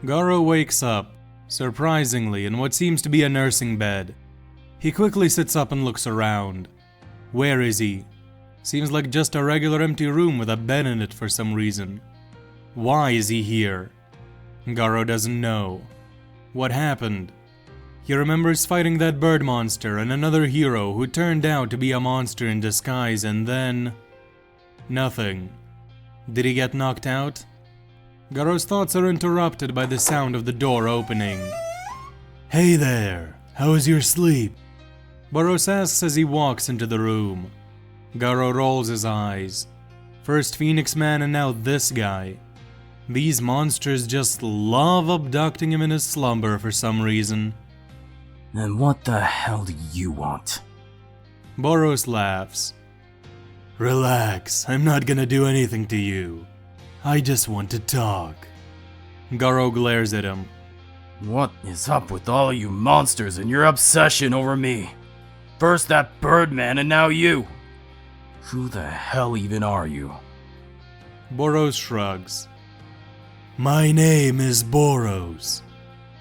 Garo wakes up, surprisingly, in what seems to be a nursing bed. He quickly sits up and looks around. Where is he? Seems like just a regular empty room with a bed in it for some reason. Why is he here? Garo doesn't know. What happened? He remembers fighting that bird monster and another hero who turned out to be a monster in disguise, and then... nothing. Did he get knocked out? Garo's thoughts are interrupted by the sound of the door opening. Hey there, how was your sleep? Boros asks as he walks into the room. Garo rolls his eyes. First Phoenix Man and now this guy. These monsters just love abducting him in his slumber for some reason. And what the hell do you want? Boros laughs. Relax, I'm not gonna do anything to you. I just want to talk. Garo glares at him. What is up with all of you monsters and your obsession over me? First that Birdman and now you. Who the hell even are you? Boros shrugs. My name is Boros.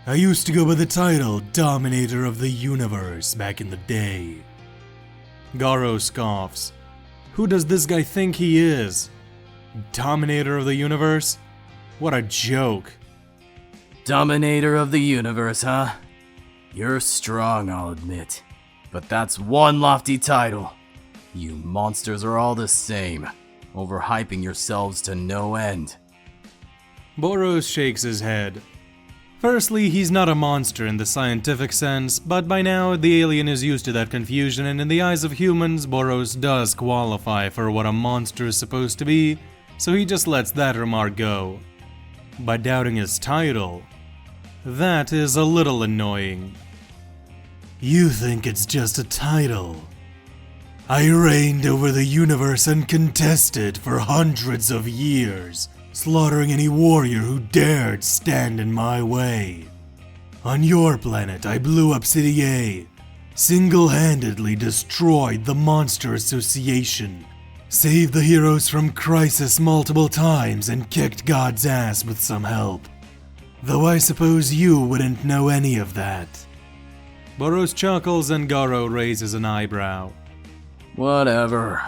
I used to go by the title Dominator of the Universe back in the day. Garo scoffs. Who does this guy think he is? Dominator of the Universe? What a joke. Dominator of the Universe, huh? You're strong, I'll admit. But that's one lofty title. You monsters are all the same, overhyping yourselves to no end. Boros shakes his head. Firstly, he's not a monster in the scientific sense, but by now the alien is used to that confusion, and in the eyes of humans, Boros does qualify for what a monster is supposed to be, so he just lets that remark go. But doubting his title, that is a little annoying. You think it's just a title? I reigned over the universe uncontested for hundreds of years, slaughtering any warrior who dared stand in my way. On your planet, I blew up City A, single-handedly destroyed the Monster Association, saved the heroes from crisis multiple times, and kicked God's ass with some help. Though I suppose you wouldn't know any of that. Boros chuckles and Garo raises an eyebrow. Whatever.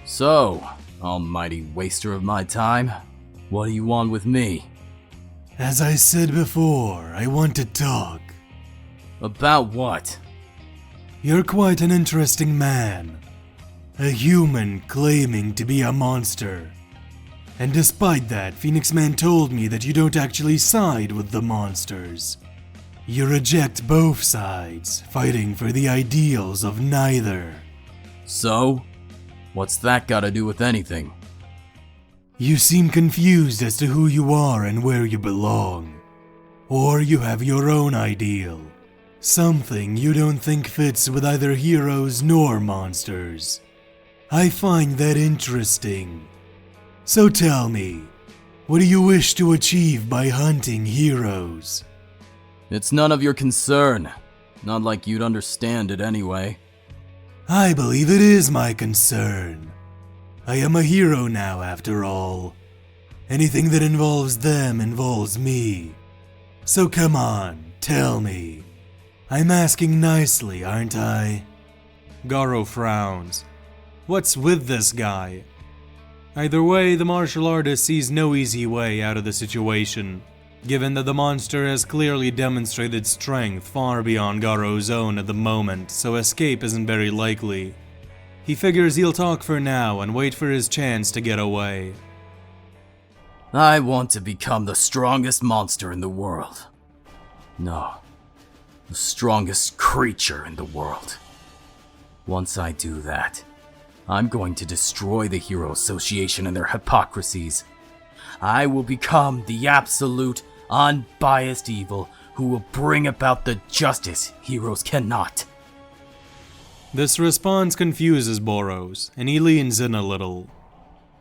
So, almighty waster of my time, what do you want with me? As I said before, I want to talk. About what? You're quite an interesting man. A human claiming to be a monster. And despite that, Phoenix Man told me that you don't actually side with the monsters. You reject both sides, fighting for the ideals of neither. So? What's that gotta do with anything? You seem confused as to who you are and where you belong. Or you have your own ideal. Something you don't think fits with either heroes nor monsters. I find that interesting. So tell me, what do you wish to achieve by hunting heroes? It's none of your concern. Not like you'd understand it anyway. I believe it is my concern. I am a hero now, after all. Anything that involves them involves me. So come on, tell me. I'm asking nicely, aren't I? Garo frowns. What's with this guy? Either way, the martial artist sees no easy way out of the situation, given that the monster has clearly demonstrated strength far beyond Garo's own at the moment, so escape isn't very likely. He figures he'll talk for now and wait for his chance to get away. I want to become the strongest monster in the world. No, the strongest creature in the world. Once I do that, I'm going to destroy the Hero Association and their hypocrisies. I will become the absolute, unbiased evil who will bring about the justice heroes cannot. This response confuses Boros, and he leans in a little.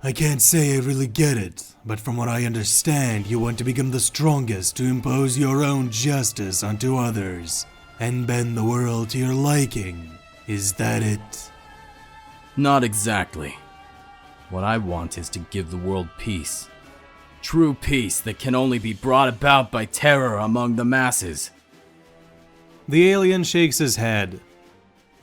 I can't say I really get it, but from what I understand, you want to become the strongest to impose your own justice onto others, and bend the world to your liking. Is that it? Not exactly. What I want is to give the world peace. True peace that can only be brought about by terror among the masses. The alien shakes his head.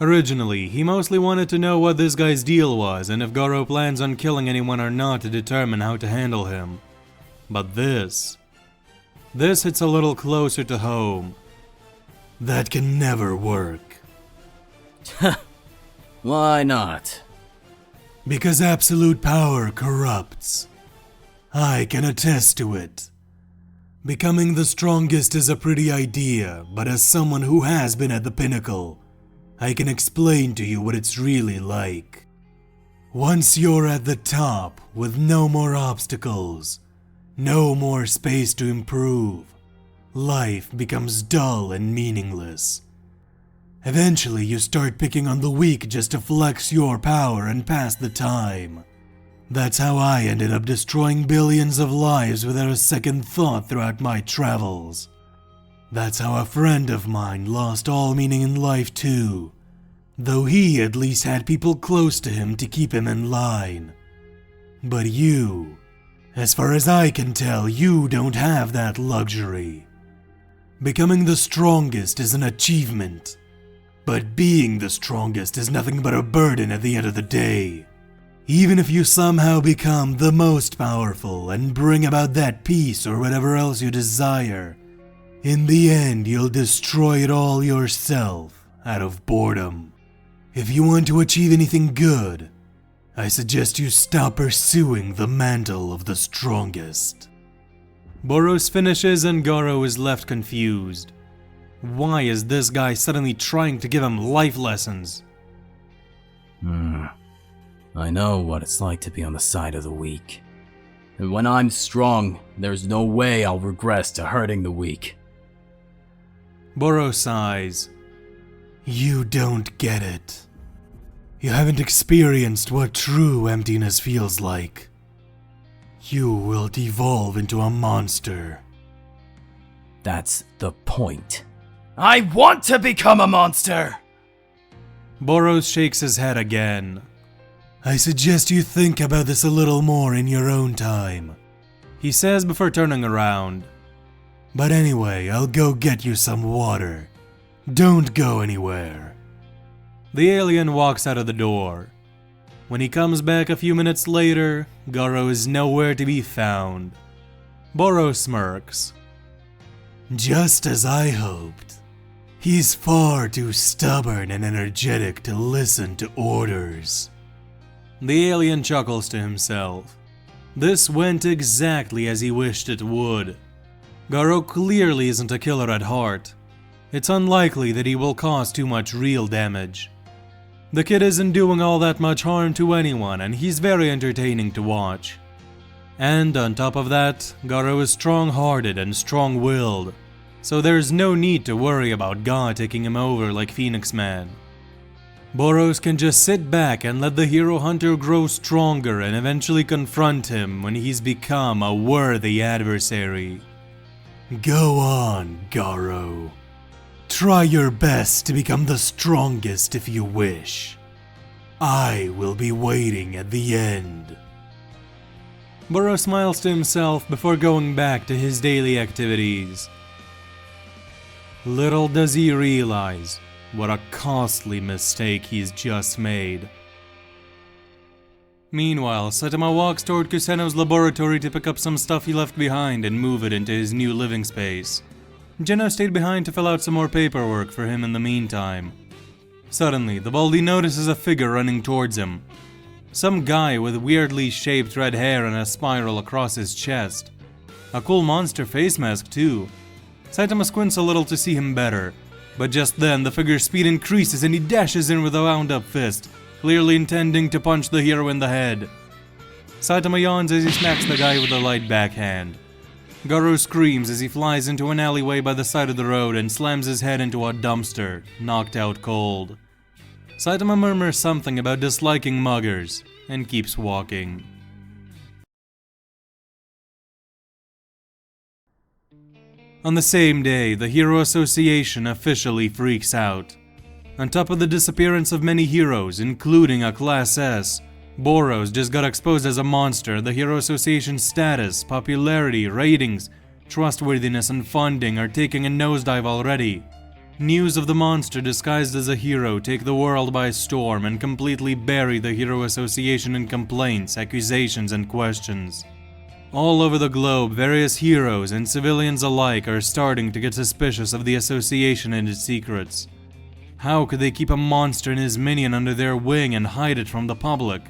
Originally, he mostly wanted to know what this guy's deal was and if Goro plans on killing anyone or not to determine how to handle him. But this hits a little closer to home. That can never work. Why not? Because absolute power corrupts. I can attest to it. Becoming the strongest is a pretty idea, but as someone who has been at the pinnacle, I can explain to you what it's really like. Once you're at the top, with no more obstacles, no more space to improve, life becomes dull and meaningless. Eventually, you start picking on the weak just to flex your power and pass the time. That's how I ended up destroying billions of lives without a second thought throughout my travels. That's how a friend of mine lost all meaning in life too, though he at least had people close to him to keep him in line. But you, as far as I can tell, you don't have that luxury. Becoming the strongest is an achievement, but being the strongest is nothing but a burden at the end of the day. Even if you somehow become the most powerful and bring about that peace or whatever else you desire, in the end you'll destroy it all yourself out of boredom. If you want to achieve anything good, I suggest you stop pursuing the mantle of the strongest. Boros finishes and Goro is left confused. Why is this guy suddenly trying to give him life lessons? I know what it's like to be on the side of the weak. And when I'm strong, there's no way I'll regress to hurting the weak. Boros sighs. You don't get it. You haven't experienced what true emptiness feels like. You will devolve into a monster. That's the point. I want to become a monster! Boros shakes his head again. I suggest you think about this a little more in your own time, he says before turning around. But anyway, I'll go get you some water. Don't go anywhere. The alien walks out of the door. When he comes back a few minutes later, Goro is nowhere to be found. Boros smirks. Just as I hoped. He's far too stubborn and energetic to listen to orders. The alien chuckles to himself. This went exactly as he wished it would. Goro clearly isn't a killer at heart. It's unlikely that he will cause too much real damage. The kid isn't doing all that much harm to anyone, and he's very entertaining to watch. And on top of that, Goro is strong-hearted and strong-willed, so there's no need to worry about God taking him over like Phoenix Man. Boros can just sit back and let the hero hunter grow stronger and eventually confront him when he's become a worthy adversary. Go on, Goro. Try your best to become the strongest if you wish. I will be waiting at the end. Boros smiles to himself before going back to his daily activities. Little does he realize what a costly mistake he's just made. Meanwhile, Saitama walks toward Kuseno's laboratory to pick up some stuff he left behind and move it into his new living space. Geno stayed behind to fill out some more paperwork for him in the meantime. Suddenly, the Baldy notices a figure running towards him. Some guy with weirdly shaped red hair and a spiral across his chest. A cool monster face mask too. Saitama squints a little to see him better, but just then the figure's speed increases and he dashes in with a wound-up fist, clearly intending to punch the hero in the head. Saitama yawns as he smacks the guy with a light backhand. Goro screams as he flies into an alleyway by the side of the road and slams his head into a dumpster, knocked out cold. Saitama murmurs something about disliking muggers, and keeps walking. On the same day, the Hero Association officially freaks out. On top of the disappearance of many heroes, including a Class S, Boros just got exposed as a monster. The Hero Association's status, popularity, ratings, trustworthiness, and funding are taking a nosedive already. News of the monster disguised as a hero take the world by storm and completely bury the Hero Association in complaints, accusations, and questions. All over the globe, various heroes and civilians alike are starting to get suspicious of the association and its secrets. How could they keep a monster and his minion under their wing and hide it from the public?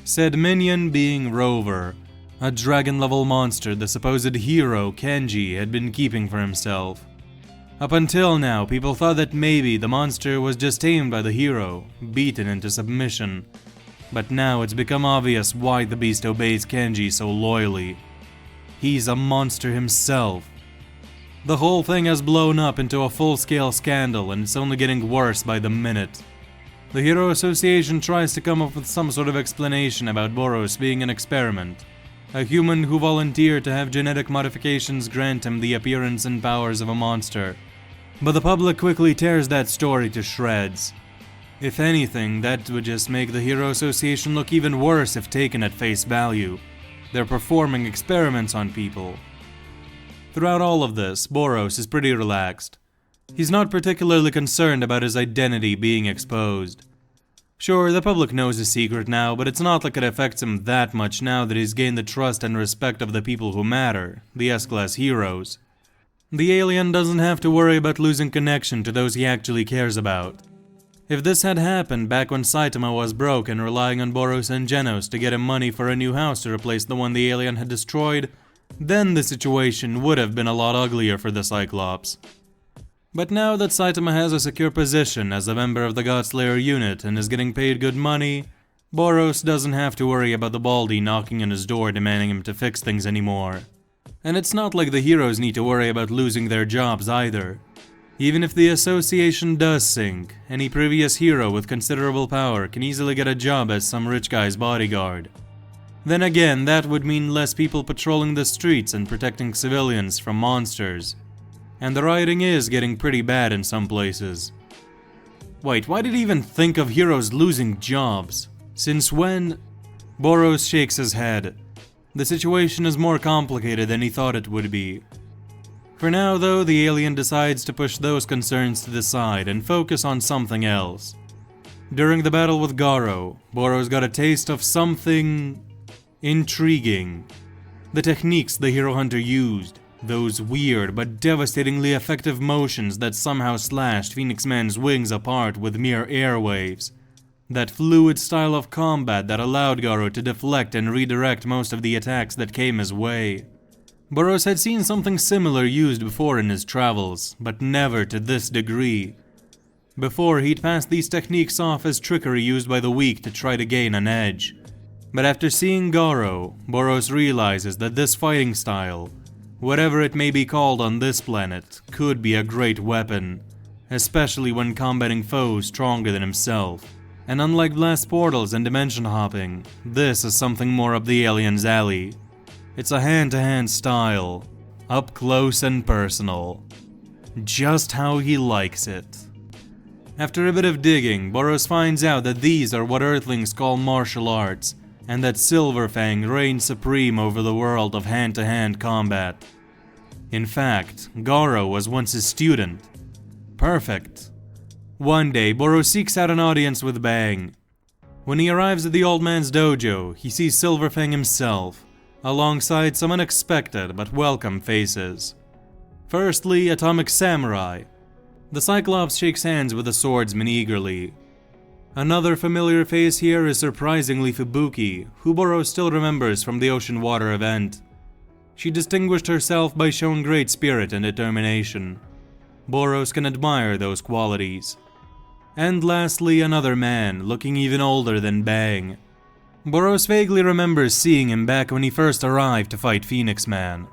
Said minion being Rover, a dragon-level monster the supposed hero, Kenji, had been keeping for himself. Up until now, people thought that maybe the monster was just tamed by the hero, beaten into submission. But now it's become obvious why the beast obeys Kenji so loyally. He's a monster himself. The whole thing has blown up into a full-scale scandal, and it's only getting worse by the minute. The Hero Association tries to come up with some sort of explanation about Boros being an experiment, a human who volunteered to have genetic modifications grant him the appearance and powers of a monster. But the public quickly tears that story to shreds. If anything, that would just make the Hero Association look even worse if taken at face value. They're performing experiments on people. Throughout all of this, Boros is pretty relaxed. He's not particularly concerned about his identity being exposed. Sure, the public knows his secret now, but it's not like it affects him that much now that he's gained the trust and respect of the people who matter, the S-Class heroes. The alien doesn't have to worry about losing connection to those he actually cares about. If this had happened back when Saitama was broke and relying on Boros and Genos to get him money for a new house to replace the one the alien had destroyed, then the situation would have been a lot uglier for the Cyclops. But now that Saitama has a secure position as a member of the Godslayer unit and is getting paid good money, Boros doesn't have to worry about the Baldy knocking on his door demanding him to fix things anymore. And it's not like the heroes need to worry about losing their jobs either. Even if the association does sink, any previous hero with considerable power can easily get a job as some rich guy's bodyguard. Then again, that would mean less people patrolling the streets and protecting civilians from monsters. And the rioting is getting pretty bad in some places. Wait, why did he even think of heroes losing jobs? Since when? Boros shakes his head. The situation is more complicated than he thought it would be. For now though, the alien decides to push those concerns to the side and focus on something else. During the battle with Garo, Boros got a taste of something intriguing. The techniques the hero hunter used, those weird but devastatingly effective motions that somehow slashed Phoenix Man's wings apart with mere airwaves. That fluid style of combat that allowed Garo to deflect and redirect most of the attacks that came his way. Boros had seen something similar used before in his travels, but never to this degree. Before, he'd passed these techniques off as trickery used by the weak to try to gain an edge. But after seeing Garo, Boros realizes that this fighting style, whatever it may be called on this planet, could be a great weapon, especially when combating foes stronger than himself. And unlike blast portals and dimension hopping, this is something more up the alien's alley. It's a hand-to-hand style, up close and personal. Just how he likes it. After a bit of digging, Boros finds out that these are what Earthlings call martial arts, and that Silverfang reigns supreme over the world of hand-to-hand combat. In fact, Garo was once his student. Perfect. One day, Boros seeks out an audience with Bang. When he arrives at the old man's dojo, he sees Silverfang himself, alongside some unexpected but welcome faces. Firstly, Atomic Samurai. The Cyclops shakes hands with the swordsman eagerly. Another familiar face here is surprisingly Fubuki, who Boros still remembers from the Ocean Water event. She distinguished herself by showing great spirit and determination. Boros can admire those qualities. And lastly, another man, looking even older than Bang. Boros vaguely remembers seeing him back when he first arrived to fight Phoenix Man.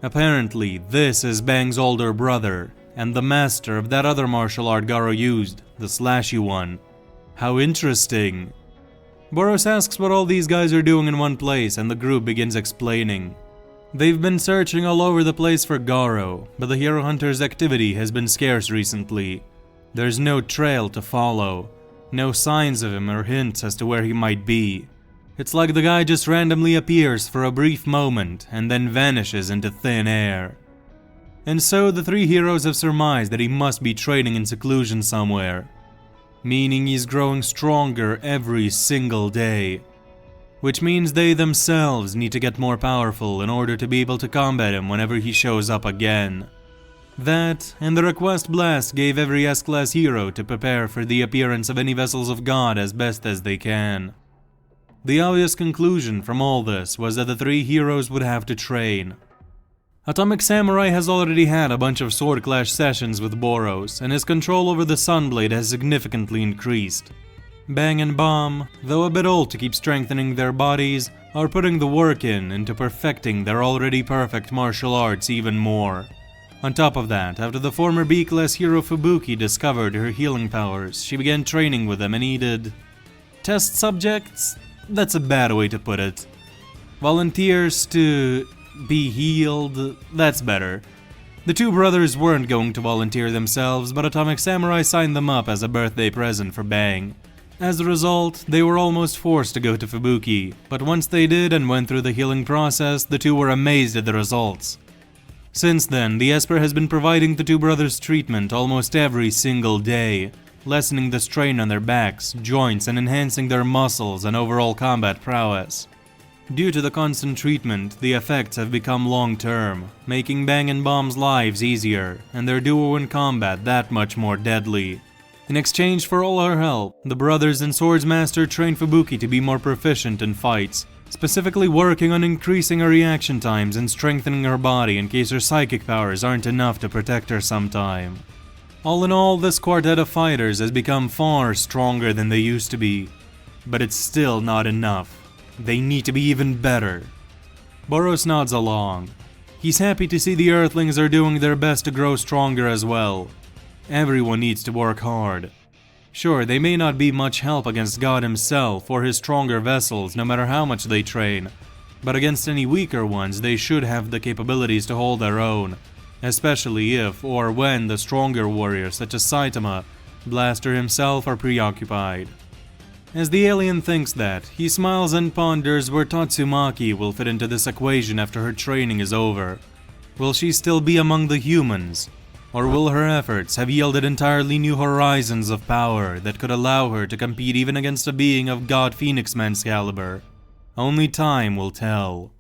Apparently, this is Bang's older brother, and the master of that other martial art Garo used, the slashy one. How interesting. Boros asks what all these guys are doing in one place, and the group begins explaining. They've been searching all over the place for Garo, but the hero hunter's activity has been scarce recently. There's no trail to follow, No signs of him or hints as to where he might be. It's like the guy just randomly appears for a brief moment and then vanishes into thin air. And so the three heroes have surmised that he must be training in seclusion somewhere, meaning he's growing stronger every single day, which means they themselves need to get more powerful in order to be able to combat him whenever he shows up again. That, and the request blast gave every S-class hero to prepare for the appearance of any vessels of God as best as they can. The obvious conclusion from all this was that the three heroes would have to train. Atomic Samurai has already had a bunch of sword clash sessions with Boros, and his control over the Sunblade has significantly increased. Bang and Bomb, though a bit old to keep strengthening their bodies, are putting the work into perfecting their already perfect martial arts even more. On top of that, after the former B-class hero Fubuki discovered her healing powers, she began training with them and needed test subjects? That's a bad way to put it. Volunteers to be healed? That's better. The two brothers weren't going to volunteer themselves, but Atomic Samurai signed them up as a birthday present for Bang. As a result, they were almost forced to go to Fubuki, but once they did and went through the healing process, the two were amazed at the results. Since then, the Esper has been providing the two brothers treatment almost every single day, lessening the strain on their backs, joints, and enhancing their muscles and overall combat prowess. Due to the constant treatment, the effects have become long-term, making Bang and Bomb's lives easier, and their duo in combat that much more deadly. In exchange for all her help, the brothers and Swordsmaster train Fubuki to be more proficient in fights, specifically working on increasing her reaction times and strengthening her body in case her psychic powers aren't enough to protect her sometime. All in all, this quartet of fighters has become far stronger than they used to be, but it's still not enough. They need to be even better. Boros nods along. He's happy to see the Earthlings are doing their best to grow stronger as well. Everyone needs to work hard. Sure, they may not be much help against God himself or his stronger vessels no matter how much they train, but against any weaker ones they should have the capabilities to hold their own, especially if or when the stronger warriors such as Saitama, Blaster himself are preoccupied. As the alien thinks that, he smiles and ponders where Tatsumaki will fit into this equation after her training is over. Will she still be among the humans? Or will her efforts have yielded entirely new horizons of power that could allow her to compete even against a being of God Phoenix Man's caliber? Only time will tell.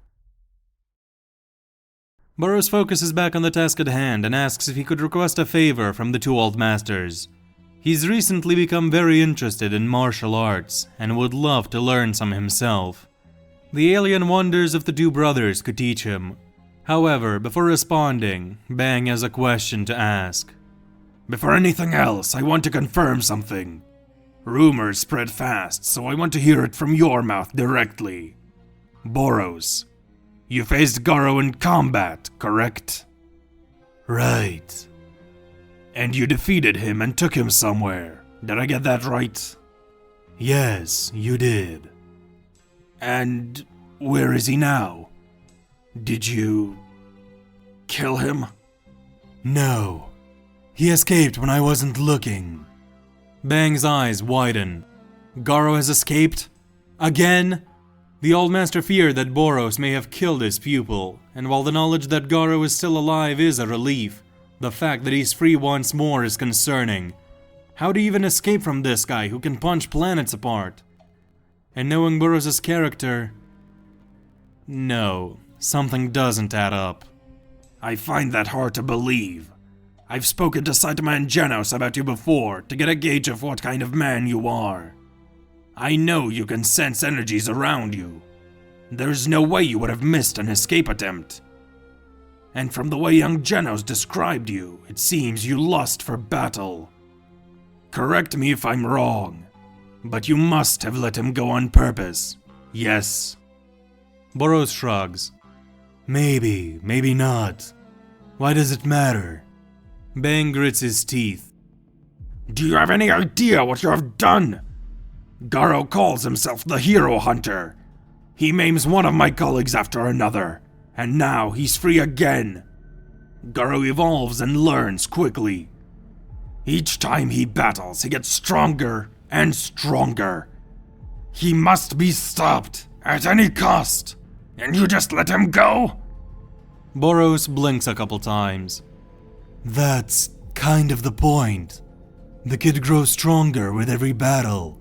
Boros focuses back on the task at hand and asks if he could request a favor from the two old masters. He's recently become very interested in martial arts and would love to learn some himself. The alien wonders if the two brothers could teach him. However, before responding, Bang has a question to ask. Before anything else, I want to confirm something. Rumors spread fast, so I want to hear it from your mouth directly. Boros, you faced Garo in combat, correct? Right. And you defeated him and took him somewhere. Did I get that right? Yes, you did. And where is he now? Did you kill him? No. He escaped when I wasn't looking. Bang's eyes widen. Garo has escaped? Again? The old master feared that Boros may have killed his pupil, and while the knowledge that Garo is still alive is a relief, the fact that he's free once more is concerning. How do you even escape from this guy who can punch planets apart? And knowing Boros' character... No, something doesn't add up. I find that hard to believe. I've spoken to Saitama and Genos about you before to get a gauge of what kind of man you are. I know you can sense energies around you. There's no way you would have missed an escape attempt. And from the way young Genos described you, it seems you lust for battle. Correct me if I'm wrong, but you must have let him go on purpose, yes? Boros shrugs. Maybe, maybe not. Why does it matter? Bang grits his teeth. Do you have any idea what you have done? Garo calls himself the Hero Hunter. He maims one of my colleagues after another, and now he's free again. Garo evolves and learns quickly. Each time he battles, he gets stronger and stronger. He must be stopped at any cost, and you just let him go? Boros blinks a couple times. That's kind of the point. The kid grows stronger with every battle.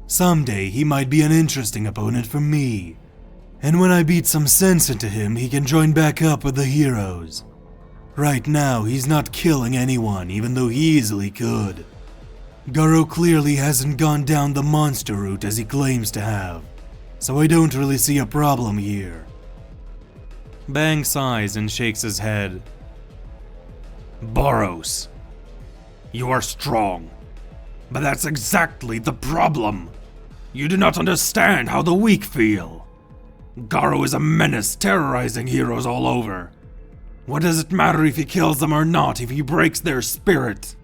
Someday he might be an interesting opponent for me. And when I beat some sense into him, he can join back up with the heroes. Right now, he's not killing anyone, even though he easily could. Garo clearly hasn't gone down the monster route as he claims to have, so I don't really see a problem here. Bang sighs and shakes his head. Boros, you are strong, but that's exactly the problem. You do not understand how the weak feel. Garo is a menace terrorizing heroes all over. What does it matter if he kills them or not if he breaks their spirit?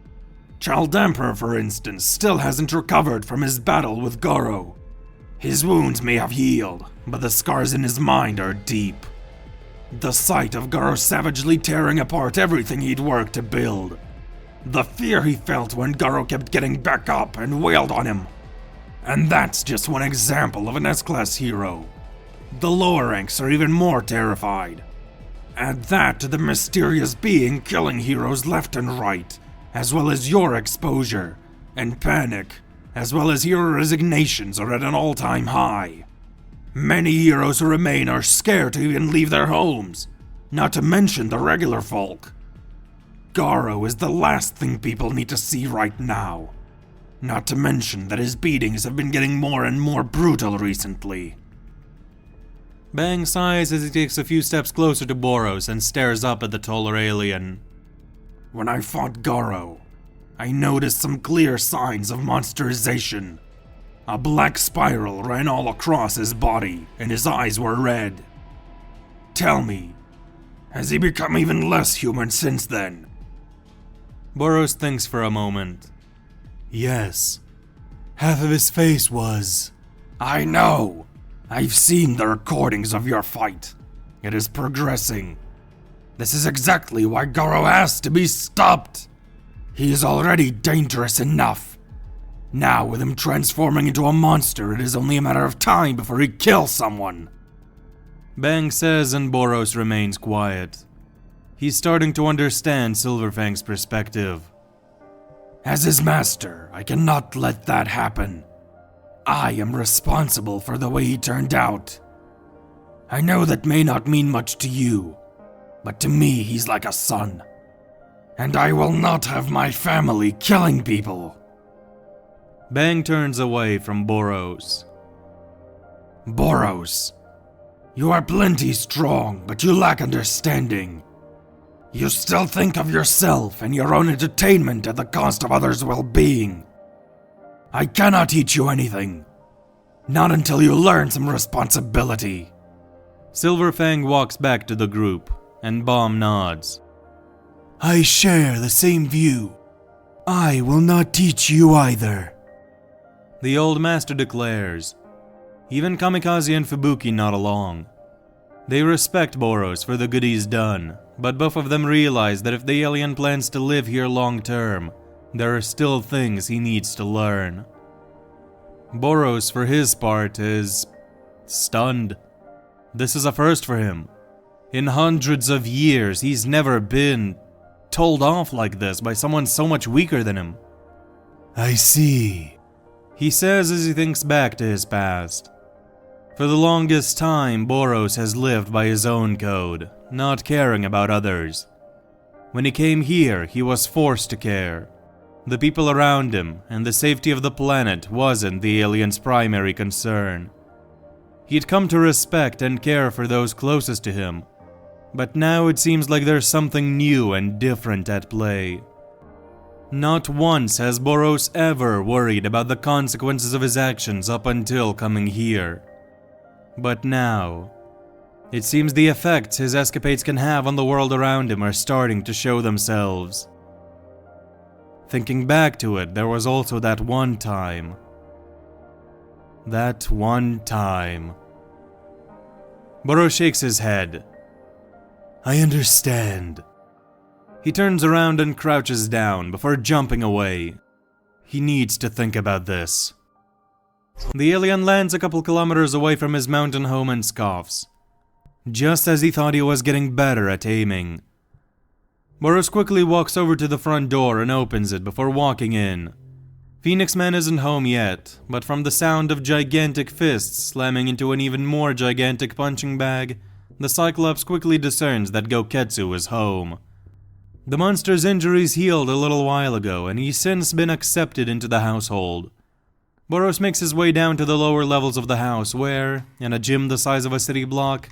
Chaldamper, for instance, still hasn't recovered from his battle with Garo. His wounds may have healed, but the scars in his mind are deep. The sight of Garo savagely tearing apart everything he'd worked to build. The fear he felt when Garo kept getting back up and wailed on him. And that's just one example of an S-class hero. The lower ranks are even more terrified. Add that to the mysterious being killing heroes left and right, as well as your exposure, and panic, as well as hero resignations are at an all-time high. Many heroes who remain are scared to even leave their homes, not to mention the regular folk. Garo is the last thing people need to see right now. Not to mention that his beatings have been getting more and more brutal recently. Bang sighs as he takes a few steps closer to Boros and stares up at the taller alien. When I fought Garo, I noticed some clear signs of monsterization. A black spiral ran all across his body, and his eyes were red. Tell me, has he become even less human since then? Boros thinks for a moment. Yes. Half of his face was... I know! I've seen the recordings of your fight. It is progressing. This is exactly why Garo has to be stopped. He is already dangerous enough. Now, with him transforming into a monster, it is only a matter of time before he kills someone. Bang says, and Boros remains quiet. He's starting to understand Silverfang's perspective. As his master, I cannot let that happen. I am responsible for the way he turned out. I know that may not mean much to you, but to me he's like a son. And I will not have my family killing people. Bang turns away from Boros. Boros, you are plenty strong, but you lack understanding. You still think of yourself and your own entertainment at the cost of others' well-being. I cannot teach you anything. Not until you learn some responsibility. Silverfang walks back to the group, and Bomb nods. I share the same view. I will not teach you either. The old master declares. Even Kamikaze and Fubuki nod along. They respect Boros for the good he's done, but both of them realize that if the alien plans to live here long term, there are still things he needs to learn. Boros, for his part, is stunned. This is a first for him. In hundreds of years, he's never been told off like this by someone so much weaker than him. I see, he says as he thinks back to his past. For the longest time, Boros has lived by his own code, not caring about others. When he came here, he was forced to care. The people around him and the safety of the planet wasn't the alien's primary concern. He'd come to respect and care for those closest to him, but now it seems like there's something new and different at play. Not once has Boros ever worried about the consequences of his actions up until coming here. But now, it seems the effects his escapades can have on the world around him are starting to show themselves. Thinking back to it, there was also that one time. Boros shakes his head. I understand. He turns around and crouches down before jumping away. He needs to think about this. The alien lands a couple kilometers away from his mountain home and scoffs. Just as he thought he was getting better at aiming. Boros quickly walks over to the front door and opens it before walking in. Phoenix Man isn't home yet, but from the sound of gigantic fists slamming into an even more gigantic punching bag, the Cyclops quickly discerns that Goketsu is home. The monster's injuries healed a little while ago, and he's since been accepted into the household. Boros makes his way down to the lower levels of the house where, in a gym the size of a city block,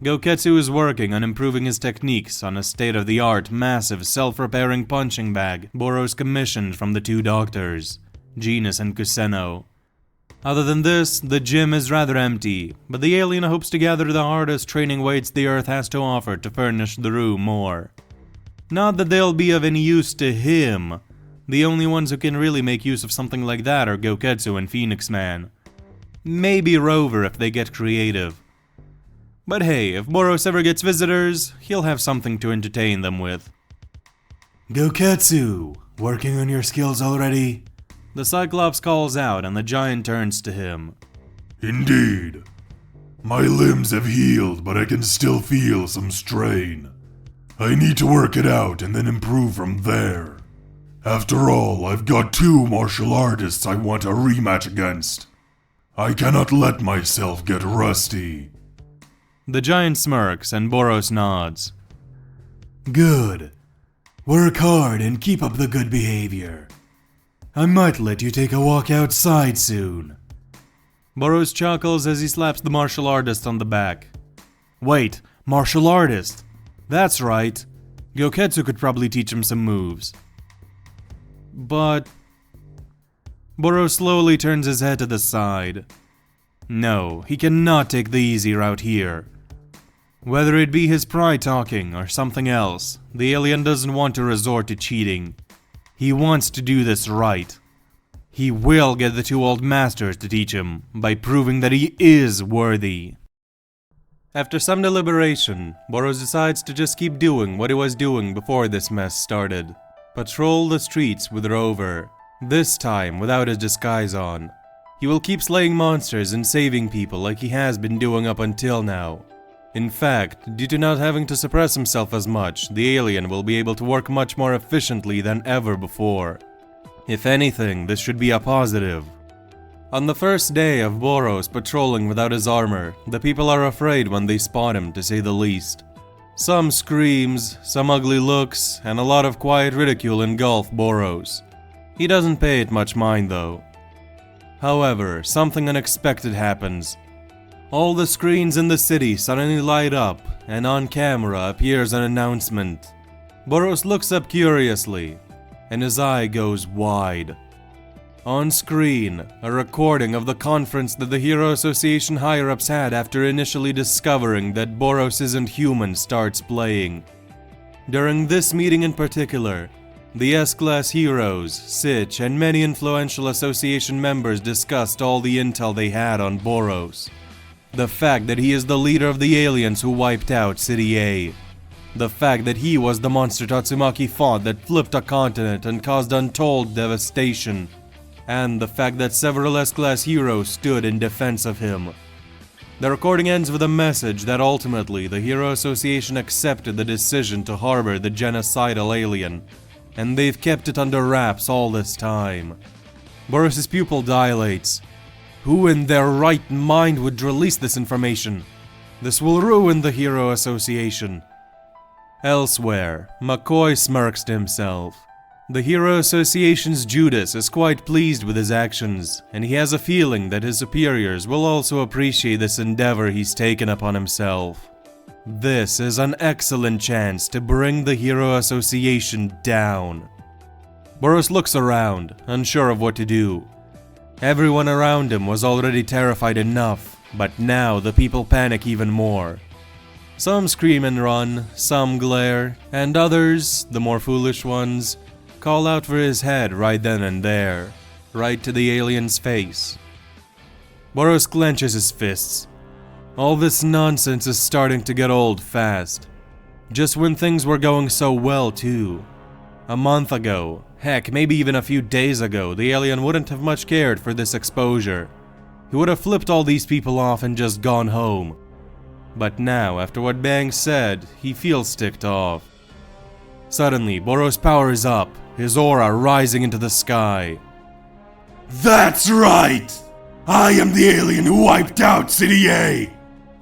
Goketsu is working on improving his techniques on a state-of-the-art, massive, self-repairing punching bag Boros commissioned from the two doctors, Genus and Kuseno. Other than this, the gym is rather empty, but the alien hopes to gather the hardest training weights the Earth has to offer to furnish the room more. Not that they'll be of any use to him. The only ones who can really make use of something like that are Goketsu and Phoenix Man. Maybe Rover if they get creative. But hey, if Boros ever gets visitors, he'll have something to entertain them with. Goketsu, working on your skills already? The Cyclops calls out and the giant turns to him. Indeed. My limbs have healed, but I can still feel some strain. I need to work it out and then improve from there. After all, I've got two martial artists I want a rematch against. I cannot let myself get rusty. The giant smirks and Boros nods. Good. Work hard and keep up the good behavior. I might let you take a walk outside soon. Boros chuckles as he slaps the martial artist on the back. Wait, martial artist? That's right. Goketsu could probably teach him some moves. But... Boros slowly turns his head to the side. No, he cannot take the easy route here. Whether it be his pride talking or something else, the alien doesn't want to resort to cheating. He wants to do this right. He will get the two old masters to teach him by proving that he is worthy. After some deliberation, Boros decides to just keep doing what he was doing before this mess started. Patrol the streets with Rover, this time without his disguise on. He will keep slaying monsters and saving people like he has been doing up until now. In fact, due to not having to suppress himself as much, the alien will be able to work much more efficiently than ever before. If anything, this should be a positive. On the first day of Boros patrolling without his armor, the people are afraid when they spot him, to say the least. Some screams, some ugly looks, and a lot of quiet ridicule engulf Boros. He doesn't pay it much mind though. However, something unexpected happens. All the screens in the city suddenly light up, and on camera appears an announcement. Boros looks up curiously, and his eye goes wide. On screen, a recording of the conference that the Hero Association higher-ups had after initially discovering that Boros isn't human starts playing. During this meeting in particular, the S-Class heroes, Sitch, and many influential association members discussed all the intel they had on Boros. The fact that he is the leader of the aliens who wiped out City A. The fact that he was the monster Tatsumaki fought that flipped a continent and caused untold devastation. And the fact that several S-Class heroes stood in defense of him. The recording ends with a message that ultimately the Hero Association accepted the decision to harbor the genocidal alien, and they've kept it under wraps all this time. Boros' pupil dilates. Who in their right mind would release this information? This will ruin the Hero Association. Elsewhere, McCoy smirks to himself. The Hero Association's Judas is quite pleased with his actions, and he has a feeling that his superiors will also appreciate this endeavor he's taken upon himself. This is an excellent chance to bring the Hero Association down. Boros looks around, unsure of what to do. Everyone around him was already terrified enough, but now the people panic even more. Some scream and run, some glare, and others, the more foolish ones, call out for his head right then and there, right to the alien's face. Boros clenches his fists. All this nonsense is starting to get old fast. Just when things were going so well too. A month ago, heck, maybe even a few days ago, the alien wouldn't have much cared for this exposure. He would have flipped all these people off and just gone home. But now, after what Bang said, he feels ticked off. Suddenly, Boros powers up, his aura rising into the sky. That's right! I am the alien who wiped out City A!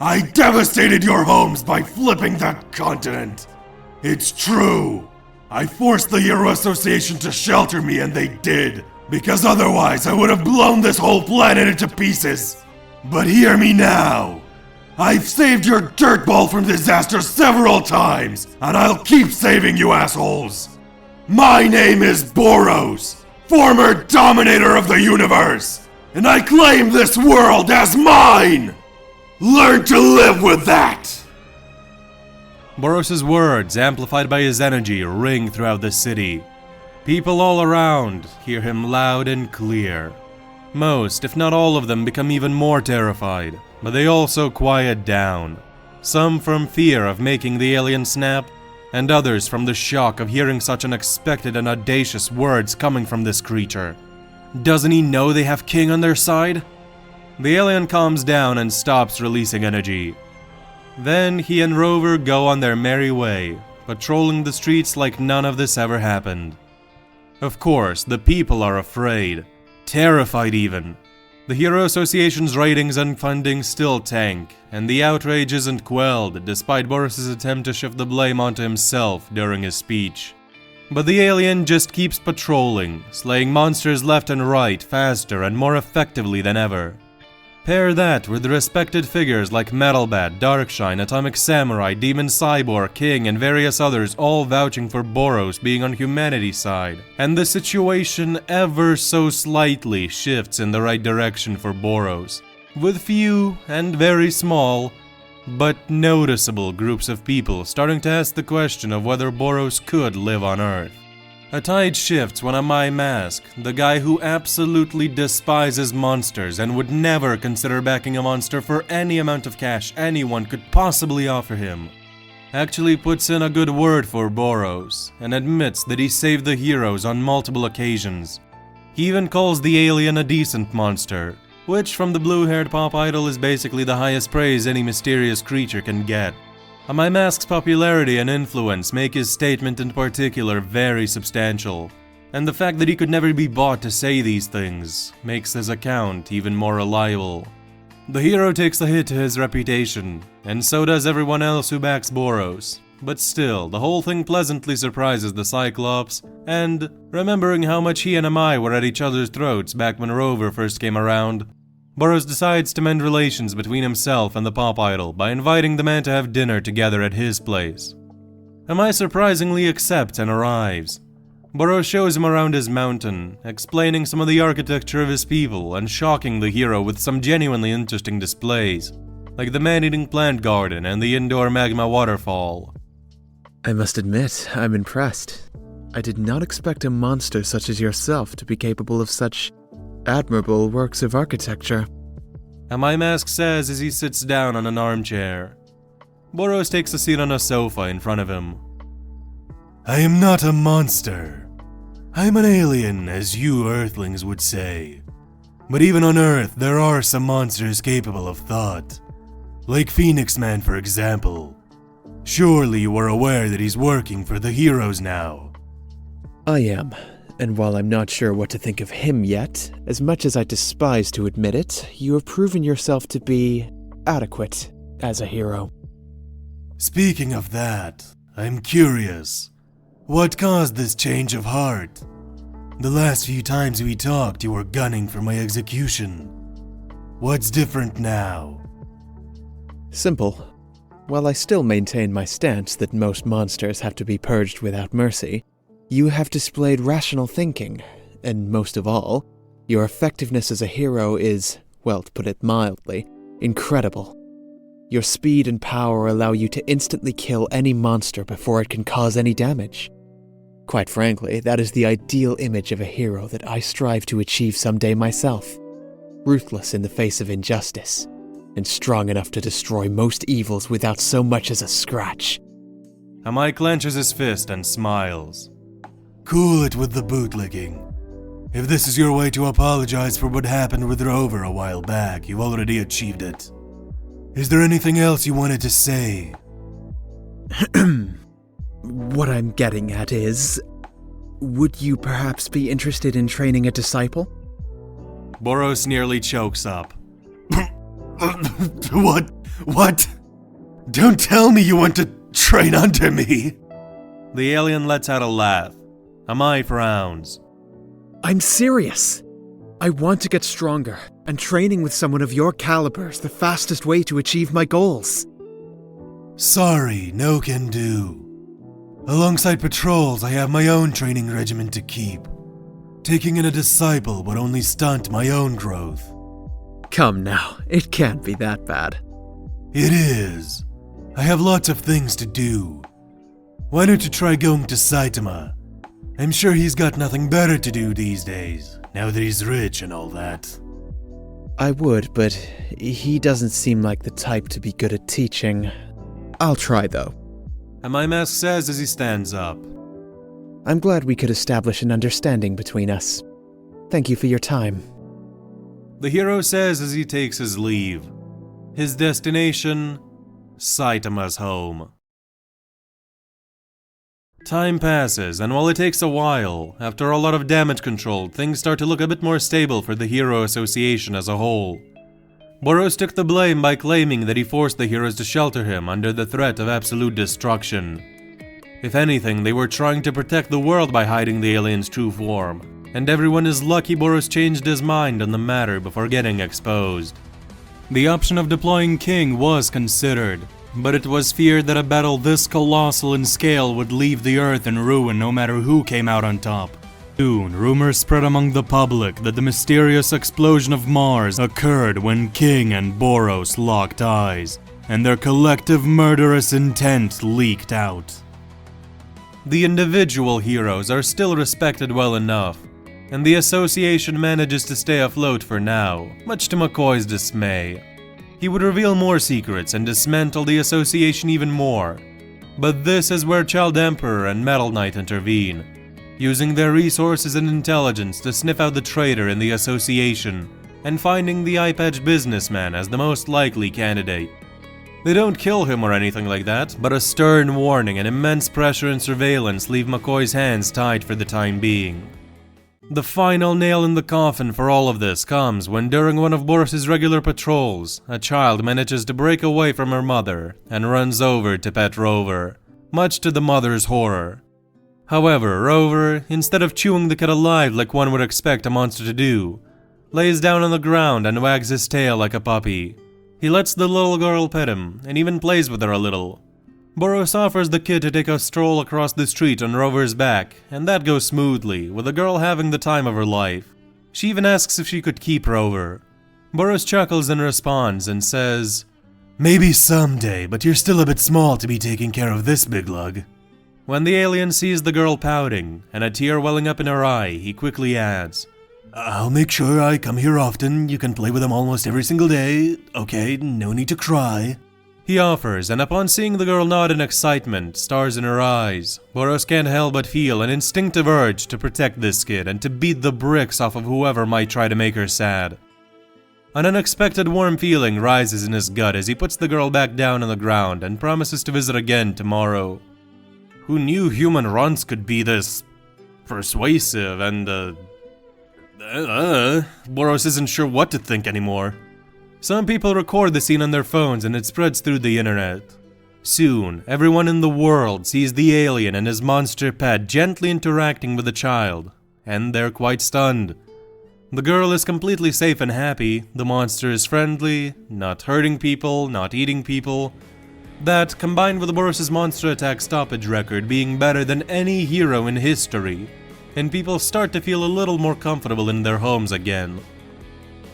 I devastated your homes by flipping that continent! It's true! I forced the Hero Association to shelter me and they did, because otherwise I would have blown this whole planet into pieces! But hear me now! I've saved your dirtball from disaster several times, and I'll keep saving you assholes! My name is Boros, former Dominator of the universe, and I claim this world as mine! Learn to live with that! Boros' words, amplified by his energy, ring throughout the city. People all around hear him loud and clear. Most, if not all of them, become even more terrified, but they also quiet down. Some from fear of making the alien snap, and others from the shock of hearing such unexpected and audacious words coming from this creature. Doesn't he know they have King on their side? The alien calms down and stops releasing energy. Then he and Rover go on their merry way, patrolling the streets like none of this ever happened. Of course, the people are afraid, terrified even. The Hero Association's ratings and funding still tank, and the outrage isn't quelled despite Boros' attempt to shift the blame onto himself during his speech. But the alien just keeps patrolling, slaying monsters left and right faster and more effectively than ever. Pair that with respected figures like Metalbat, Darkshine, Atomic Samurai, Demon Cyborg, King, and various others all vouching for Boros being on humanity's side, and the situation ever so slightly shifts in the right direction for Boros, with few and very small, but noticeable groups of people starting to ask the question of whether Boros could live on Earth. A tide shifts when a My Mask, the guy who absolutely despises monsters and would never consider backing a monster for any amount of cash anyone could possibly offer him, actually puts in a good word for Boros and admits that he saved the heroes on multiple occasions. He even calls the alien a decent monster, which from the blue-haired pop idol is basically the highest praise any mysterious creature can get. My Mask's popularity and influence make his statement in particular very substantial, and the fact that he could never be bought to say these things makes his account even more reliable. The hero takes a hit to his reputation, and so does everyone else who backs Boros, but still, the whole thing pleasantly surprises the Cyclops, and, remembering how much he and Amai were at each other's throats back when Rover first came around, Boros decides to mend relations between himself and the pop idol by inviting the man to have dinner together at his place. Amai surprisingly accepts and arrives. Boros shows him around his mountain, explaining some of the architecture of his people and shocking the hero with some genuinely interesting displays, like the man-eating plant garden and the indoor magma waterfall. I must admit, I'm impressed. I did not expect a monster such as yourself to be capable of such admirable works of architecture. My Mask says as he sits down on an armchair. Boros takes a seat on a sofa in front of him. I am not a monster. I am an alien, as you Earthlings would say. But even on Earth, there are some monsters capable of thought. Like Phoenix Man, for example. Surely you are aware that he's working for the heroes now. I am. And while I'm not sure what to think of him yet, as much as I despise to admit it, you have proven yourself to be adequate as a hero. Speaking of that, I'm curious. What caused this change of heart? The last few times we talked, you were gunning for my execution. What's different now? Simple. While I still maintain my stance that most monsters have to be purged without mercy, you have displayed rational thinking, and most of all, your effectiveness as a hero is, well, to put it mildly, incredible. Your speed and power allow you to instantly kill any monster before it can cause any damage. Quite frankly, that is the ideal image of a hero that I strive to achieve someday myself. Ruthless in the face of injustice, and strong enough to destroy most evils without so much as a scratch. Amai clenches his fist and smiles. Cool it with the bootlicking. If this is your way to apologize for what happened with Rover a while back, you've already achieved it. Is there anything else you wanted to say? What I'm getting at is, would you perhaps be interested in training a disciple? Boros nearly chokes up. What? Don't tell me you want to train under me! The alien lets out a laugh. Amai frowns. I'm serious. I want to get stronger, and training with someone of your caliber is the fastest way to achieve my goals. Sorry, no can do. Alongside patrols, I have my own training regimen to keep. Taking in a disciple would only stunt my own growth. Come now, it can't be that bad. It is. I have lots of things to do. Why don't you try going to Saitama? I'm sure he's got nothing better to do these days, now that he's rich and all that. I would, but he doesn't seem like the type to be good at teaching. I'll try, though. Amai Mask says as he stands up. I'm glad we could establish an understanding between us. Thank you for your time. The hero says as he takes his leave. His destination? Saitama's home. Time passes, and while it takes a while, after a lot of damage control, things start to look a bit more stable for the Hero Association as a whole. Boros took the blame by claiming that he forced the heroes to shelter him under the threat of absolute destruction. If anything, they were trying to protect the world by hiding the alien's true form, and everyone is lucky Boros changed his mind on the matter before getting exposed. The option of deploying King was considered, but it was feared that a battle this colossal in scale would leave the Earth in ruin no matter who came out on top. Soon, rumors spread among the public that the mysterious explosion of Mars occurred when King and Boros locked eyes, and their collective murderous intent leaked out. The individual heroes are still respected well enough, and the association manages to stay afloat for now, much to McCoy's dismay. He would reveal more secrets and dismantle the association even more. But this is where Child Emperor and Metal Knight intervene, using their resources and intelligence to sniff out the traitor in the association, and finding the eye-patch businessman as the most likely candidate. They don't kill him or anything like that, but a stern warning and immense pressure and surveillance leave McCoy's hands tied for the time being. The final nail in the coffin for all of this comes when during one of Boros' regular patrols, a child manages to break away from her mother and runs over to pet Rover, much to the mother's horror. However, Rover, instead of chewing the kid alive like one would expect a monster to do, lays down on the ground and wags his tail like a puppy. He lets the little girl pet him and even plays with her a little. Boros offers the kid to take a stroll across the street on Rover's back, and that goes smoothly, with the girl having the time of her life. She even asks if she could keep Rover. Boros chuckles in response and says, "Maybe someday, but you're still a bit small to be taking care of this big lug." When the alien sees the girl pouting, and a tear welling up in her eye, he quickly adds, "I'll make sure I come here often. You can play with them almost every single day. Okay, no need to cry." He offers, and upon seeing the girl nod in excitement, stars in her eyes, Boros can't help but feel an instinctive urge to protect this kid and to beat the bricks off of whoever might try to make her sad. An unexpected warm feeling rises in his gut as he puts the girl back down on the ground and promises to visit again tomorrow. Who knew human runts could be this persuasive and, Boros isn't sure what to think anymore. Some people record the scene on their phones and it spreads through the internet. Soon, everyone in the world sees the alien and his monster pet gently interacting with the child, and they're quite stunned. The girl is completely safe and happy, the monster is friendly, not hurting people, not eating people. That, combined with Boros' monster attack stoppage record being better than any hero in history, and people start to feel a little more comfortable in their homes again.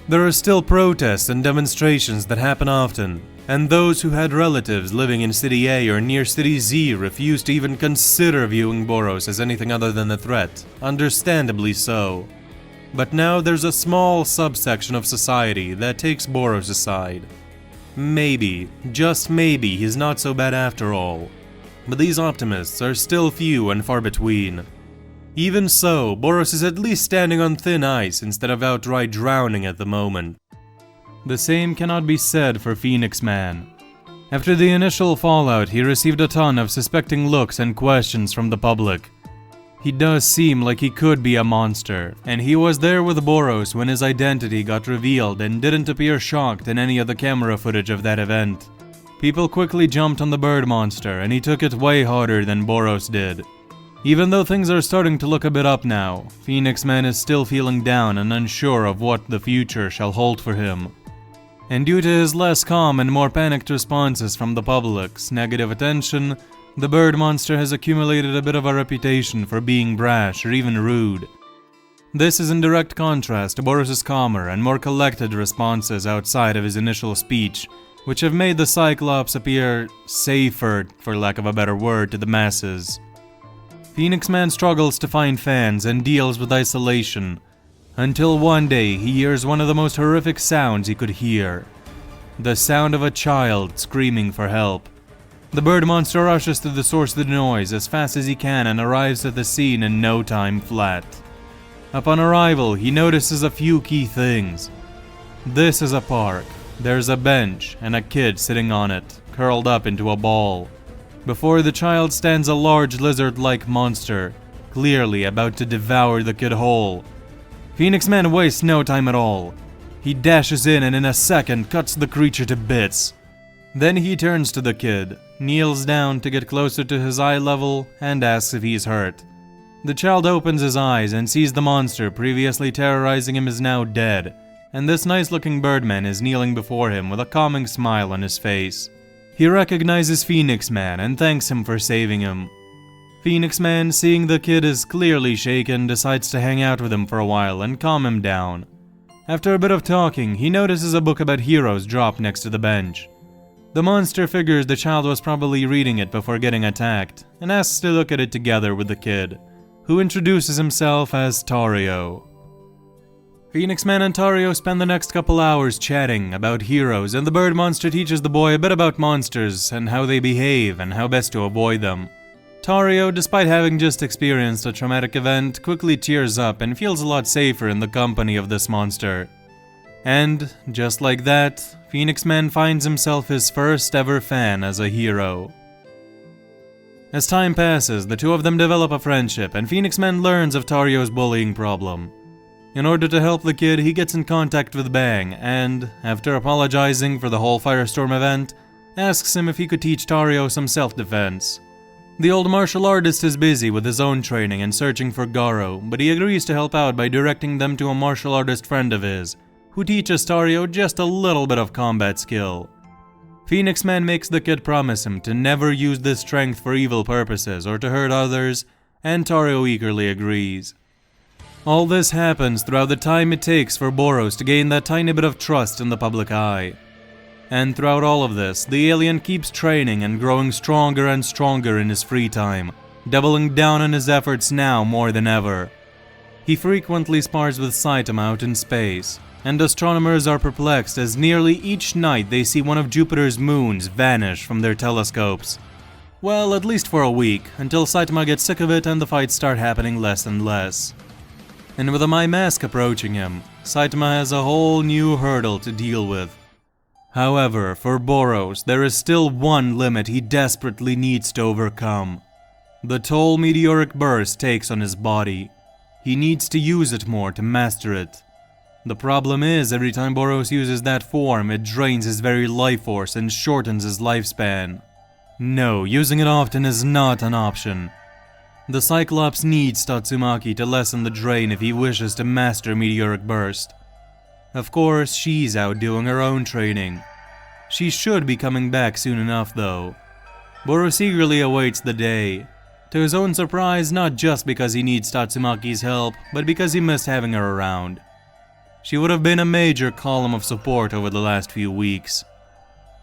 There are still protests and demonstrations that happen often, and those who had relatives living in City A or near City Z refuse to even consider viewing Boros as anything other than a threat, understandably so. But now there's a small subsection of society that takes Boros aside. Maybe, just maybe, he's not so bad after all. But these optimists are still few and far between. Even so, Boros is at least standing on thin ice instead of outright drowning at the moment. The same cannot be said for Phoenix Man. After the initial fallout, he received a ton of suspecting looks and questions from the public. He does seem like he could be a monster, and he was there with Boros when his identity got revealed and didn't appear shocked in any of the camera footage of that event. People quickly jumped on the bird monster, and he took it way harder than Boros did. Even though things are starting to look a bit up now, Phoenix Man is still feeling down and unsure of what the future shall hold for him. And due to his less calm and more panicked responses from the public's negative attention, the bird monster has accumulated a bit of a reputation for being brash or even rude. This is in direct contrast to Boros' calmer and more collected responses outside of his initial speech, which have made the Cyclops appear safer, for lack of a better word, to the masses. Phoenix Man struggles to find fans and deals with isolation, until one day he hears one of the most horrific sounds he could hear. The sound of a child screaming for help. The bird monster rushes to the source of the noise as fast as he can and arrives at the scene in no time flat. Upon arrival, he notices a few key things. This is a park. There's a bench and a kid sitting on it, curled up into a ball. Before the child stands a large lizard-like monster, clearly about to devour the kid whole. Phoenix Man wastes no time at all. He dashes in and in a second cuts the creature to bits. Then he turns to the kid, kneels down to get closer to his eye level, and asks if he's hurt. The child opens his eyes and sees the monster previously terrorizing him is now dead, and this nice-looking birdman is kneeling before him with a calming smile on his face. He recognizes Phoenix Man and thanks him for saving him. Phoenix Man, seeing the kid is clearly shaken, decides to hang out with him for a while and calm him down. After a bit of talking, he notices a book about heroes dropped next to the bench. The monster figures the child was probably reading it before getting attacked, and asks to look at it together with the kid, who introduces himself as Tario. Phoenix Man and Tario spend the next couple hours chatting about heroes, and the bird monster teaches the boy a bit about monsters and how they behave and how best to avoid them. Tario, despite having just experienced a traumatic event, quickly cheers up and feels a lot safer in the company of this monster. And, just like that, Phoenix Man finds himself his first ever fan as a hero. As time passes, the two of them develop a friendship, and Phoenix Man learns of Tario's bullying problem. In order to help the kid, he gets in contact with Bang, and, after apologizing for the whole Firestorm event, asks him if he could teach Tario some self-defense. The old martial artist is busy with his own training and searching for Garo, but he agrees to help out by directing them to a martial artist friend of his, who teaches Tario just a little bit of combat skill. Phoenix Man makes the kid promise him to never use this strength for evil purposes or to hurt others, and Tario eagerly agrees. All this happens throughout the time it takes for Boros to gain that tiny bit of trust in the public eye. And throughout all of this, the alien keeps training and growing stronger and stronger in his free time, doubling down on his efforts now more than ever. He frequently spars with Saitama out in space, and astronomers are perplexed as nearly each night they see one of Jupiter's moons vanish from their telescopes. Well, at least for a week, until Saitama gets sick of it and the fights start happening less and less. And with a My Mask approaching him, Saitama has a whole new hurdle to deal with. However, for Boros, there is still one limit he desperately needs to overcome. The toll meteoric burst takes on his body. He needs to use it more to master it. The problem is, every time Boros uses that form, it drains his very life force and shortens his lifespan. No, using it often is not an option. The Cyclops needs Tatsumaki to lessen the drain if he wishes to master Meteoric Burst. Of course, she's out doing her own training. She should be coming back soon enough, though. Boros eagerly awaits the day. To his own surprise, not just because he needs Tatsumaki's help, but because he missed having her around. She would have been a major column of support over the last few weeks.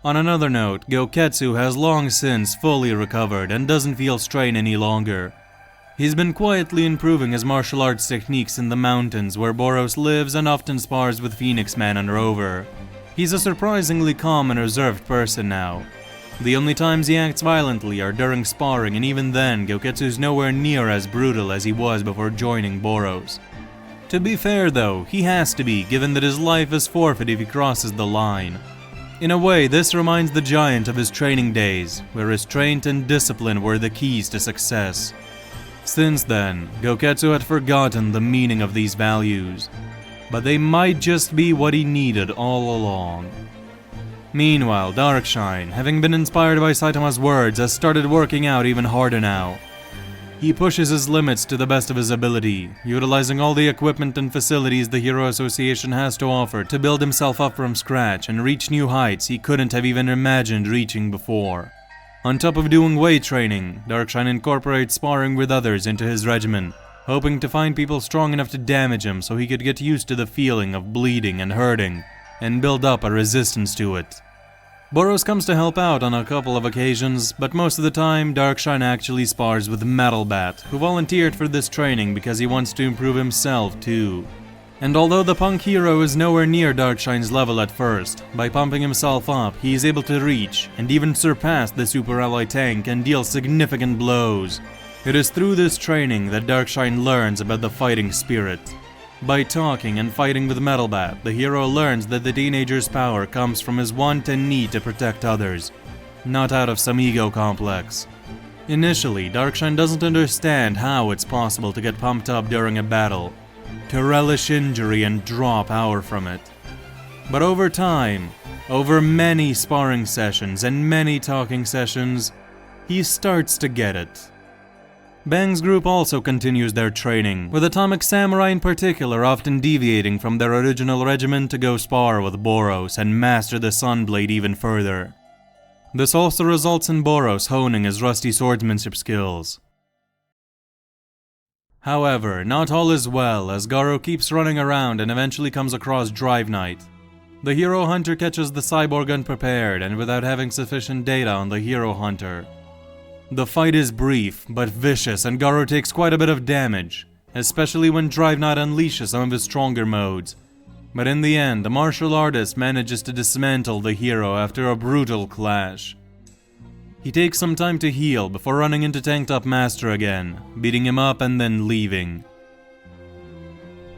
On another note, Goketsu has long since fully recovered and doesn't feel strain any longer. He's been quietly improving his martial arts techniques in the mountains where Boros lives and often spars with Phoenix Man and Rover. He's a surprisingly calm and reserved person now. The only times he acts violently are during sparring, and even then, Goketsu's nowhere near as brutal as he was before joining Boros. To be fair though, he has to be, given that his life is forfeit if he crosses the line. In a way, this reminds the giant of his training days, where restraint and discipline were the keys to success. Since then, Goketsu had forgotten the meaning of these values, but they might just be what he needed all along. Meanwhile, Darkshine, having been inspired by Saitama's words, has started working out even harder now. He pushes his limits to the best of his ability, utilizing all the equipment and facilities the Hero Association has to offer to build himself up from scratch and reach new heights he couldn't have even imagined reaching before. On top of doing weight training, Darkshine incorporates sparring with others into his regimen, hoping to find people strong enough to damage him so he could get used to the feeling of bleeding and hurting, and build up a resistance to it. Boros comes to help out on a couple of occasions, but most of the time, Darkshine actually spars with Metalbat, who volunteered for this training because he wants to improve himself too. And although the punk hero is nowhere near Darkshine's level at first, by pumping himself up, he is able to reach, and even surpass the Super Ally tank and deal significant blows. It is through this training that Darkshine learns about the fighting spirit. By talking and fighting with Metalbat, the hero learns that the teenager's power comes from his want and need to protect others, not out of some ego complex. Initially, Darkshine doesn't understand how it's possible to get pumped up during a battle, to relish injury and draw power from it. But over time, over many sparring sessions and many talking sessions, he starts to get it. Bang's group also continues their training, with Atomic Samurai in particular often deviating from their original regimen to go spar with Boros and master the Sunblade even further. This also results in Boros honing his rusty swordsmanship skills. However, not all is well, as Garo keeps running around and eventually comes across Drive Knight. The Hero Hunter catches the cyborg unprepared and without having sufficient data on the Hero Hunter. The fight is brief, but vicious, and Garo takes quite a bit of damage, especially when Drive Knight unleashes some of his stronger modes. But in the end, the martial artist manages to dismantle the hero after a brutal clash. He takes some time to heal before running into Tanked Up Master again, beating him up and then leaving.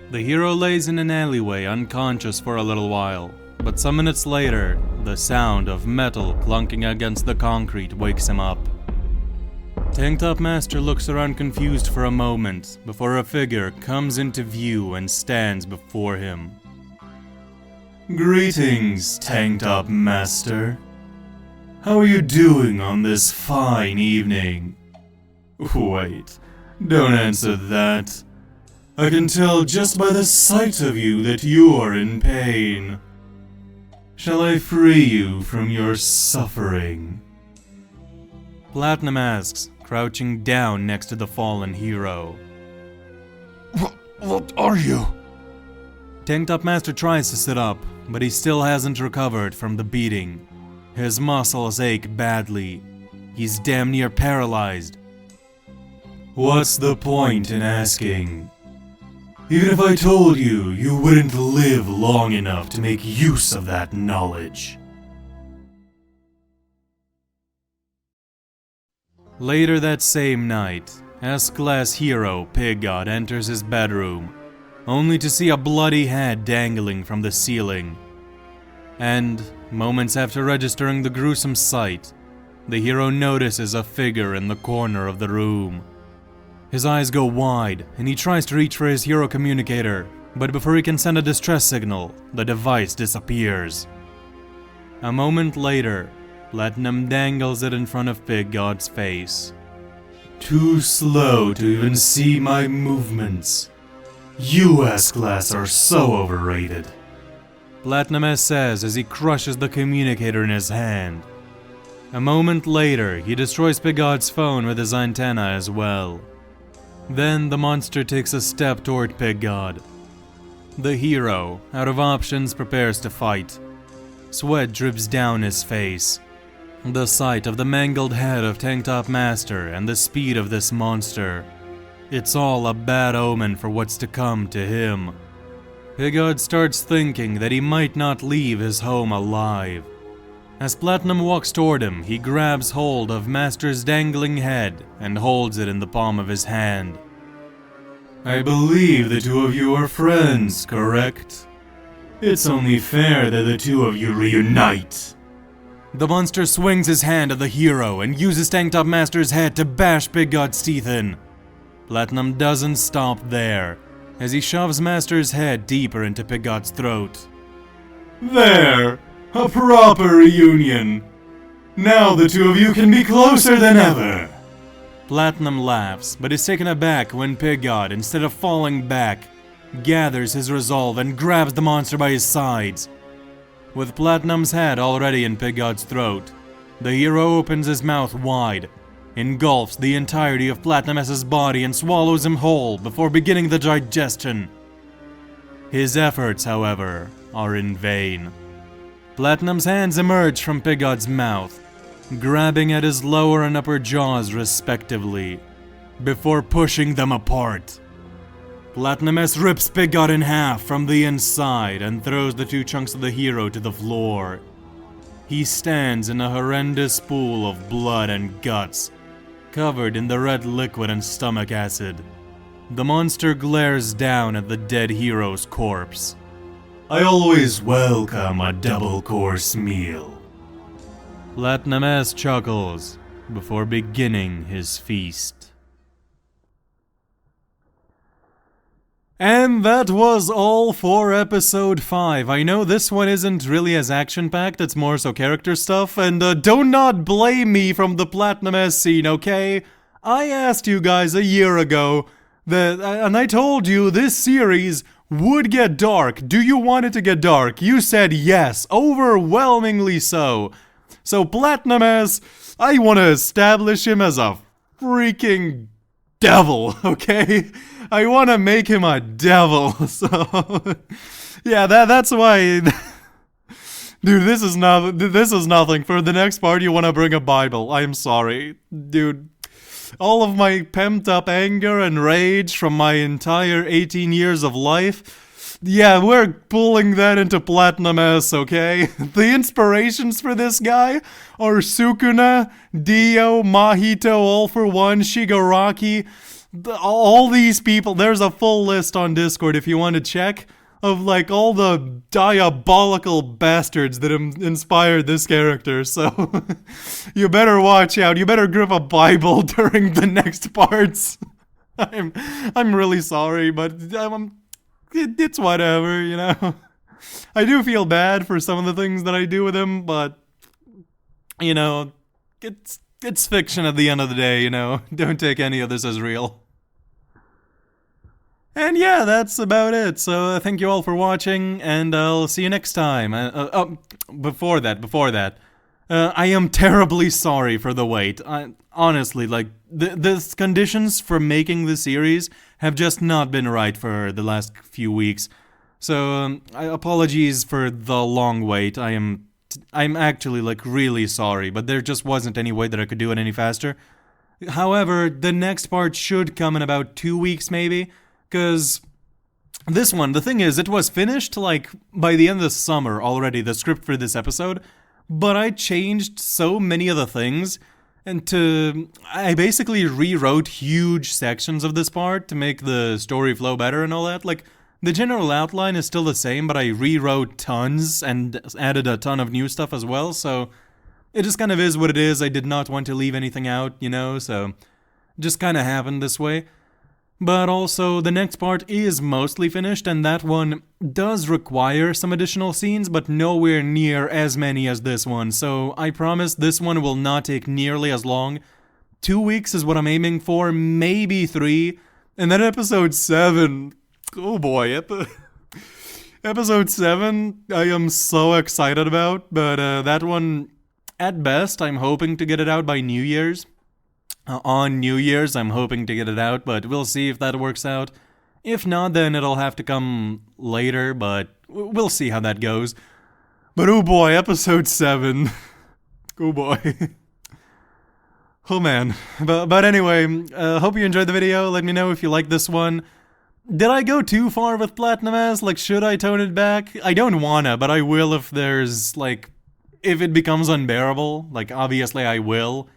The hero lays in an alleyway unconscious for a little while, but some minutes later, the sound of metal clunking against the concrete wakes him up. Tanked Up Master looks around confused for a moment before a figure comes into view and stands before him. Greetings, Tanked Up Master. How are you doing on this fine evening? Wait, don't answer that. I can tell just by the sight of you that you are in pain. Shall I free you from your suffering? Platinum asks, crouching down next to the fallen hero. What are you? Tanked Up Master tries to sit up, but he still hasn't recovered from the beating. His muscles ache badly. He's damn near paralyzed. What's the point in asking? Even if I told you, you wouldn't live long enough to make use of that knowledge. Later that same night, S-Class hero Pig God enters his bedroom, only to see a bloody head dangling from the ceiling. And, moments after registering the gruesome sight, the hero notices a figure in the corner of the room. His eyes go wide, and he tries to reach for his hero communicator, but before he can send a distress signal, the device disappears. A moment later, Platinum dangles it in front of Pig God's face. Too slow to even see my movements. You S-Class are so overrated. Platinum says as he crushes the communicator in his hand. A moment later, he destroys Pig God's phone with his antenna as well. Then the monster takes a step toward Pig God. The hero, out of options, prepares to fight. Sweat drips down his face. The sight of the mangled head of Tanked Up Master and the speed of this monster. It's all a bad omen for what's to come to him. Pig God starts thinking that he might not leave his home alive. As Platinum walks toward him, he grabs hold of Master's dangling head and holds it in the palm of his hand. I believe the two of you are friends, correct? It's only fair that the two of you reunite. The monster swings his hand at the hero and uses Tank Top Master's head to bash Big God's teeth in. Platinum doesn't stop there, as he shoves Master's head deeper into Big God's throat. There! A proper reunion! Now the two of you can be closer than ever! Platinum laughs, but is taken aback when Pig God, instead of falling back, gathers his resolve and grabs the monster by his sides. With Platinum's head already in Pig God's throat, the hero opens his mouth wide, engulfs the entirety of Platinum-S's body and swallows him whole before beginning the digestion. His efforts, however, are in vain. Platinum's hands emerge from Pig God's mouth, grabbing at his lower and upper jaws respectively, before pushing them apart. Platinum-S rips Pig God in half from the inside and throws the two chunks of the hero to the floor. He stands in a horrendous pool of blood and guts, covered in the red liquid and stomach acid. The monster glares down at the dead hero's corpse. I always welcome a double-course meal. Platinum-S chuckles before beginning his feast. And that was all for episode 5. I know this one isn't really as action-packed, it's more so character stuff, and do not blame me from the Platinum-S scene, okay? I asked you guys a year ago, and I told you this series would get dark. Do you want it to get dark? You said yes, overwhelmingly so. So Platinum-S, I want to establish him as a freaking devil, okay? I want to make him a devil, so yeah, that's why. Dude, this is nothing. For the next part, you want to bring a Bible. I'm sorry, dude. All of my pent up anger and rage from my entire 18 years of life, yeah, we're pulling that into Platinum-S, okay? The inspirations for this guy are Sukuna, Dio, Mahito, All for One, Shigaraki. All these people, there's a full list on Discord if you want to check, of like all the diabolical bastards that inspired this character, so you better watch out, you better grip a Bible during the next parts. I'm really sorry, but it's whatever, you know. I do feel bad for some of the things that I do with him, but, you know, it's fiction at the end of the day, you know. Don't take any of this as real. And yeah, that's about it. So thank you all for watching, and I'll see you next time. Before that, I am terribly sorry for the wait. Honestly, like, the conditions for making the series have just not been right for the last few weeks. So apologies for the long wait. I'm actually, like, really sorry, but there just wasn't any way that I could do it any faster. However, the next part should come in about 2 weeks, maybe, because this one, the thing is, it was finished, like, by the end of the summer already, the script for this episode, but I changed so many of the things, and I basically rewrote huge sections of this part to make the story flow better and all that. Like, the general outline is still the same, but I rewrote tons and added a ton of new stuff as well, so it just kind of is what it is. I did not want to leave anything out, you know, so just kind of happened this way. But also, the next part is mostly finished, and that one does require some additional scenes, but nowhere near as many as this one, so I promise this one will not take nearly as long. 2 weeks is what I'm aiming for, maybe 3, and then episode 7, oh boy, episode 7, I am so excited about, but that one, at best, I'm hoping to get it out by New Year's. On New Year's, I'm hoping to get it out, but we'll see if that works out. If not, then it'll have to come later, but we'll see how that goes. But oh boy, episode 7. Oh boy. Oh man. But anyway, hope you enjoyed the video. Let me know if you like this one. Did I go too far with Platinum-S? Like, should I tone it back? I don't wanna, but I will if there's, like, if it becomes unbearable, like, obviously I will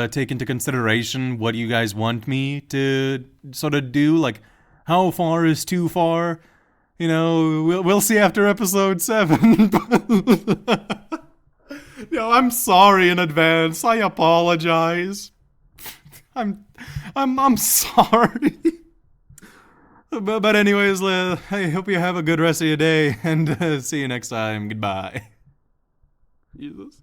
take into consideration what you guys want me to sort of do. Like, how far is too far? You know, we'll see after episode 7. Yo, I'm sorry in advance. I apologize. I'm sorry. But anyways, I hope you have a good rest of your day, and see you next time. Goodbye. Jesus.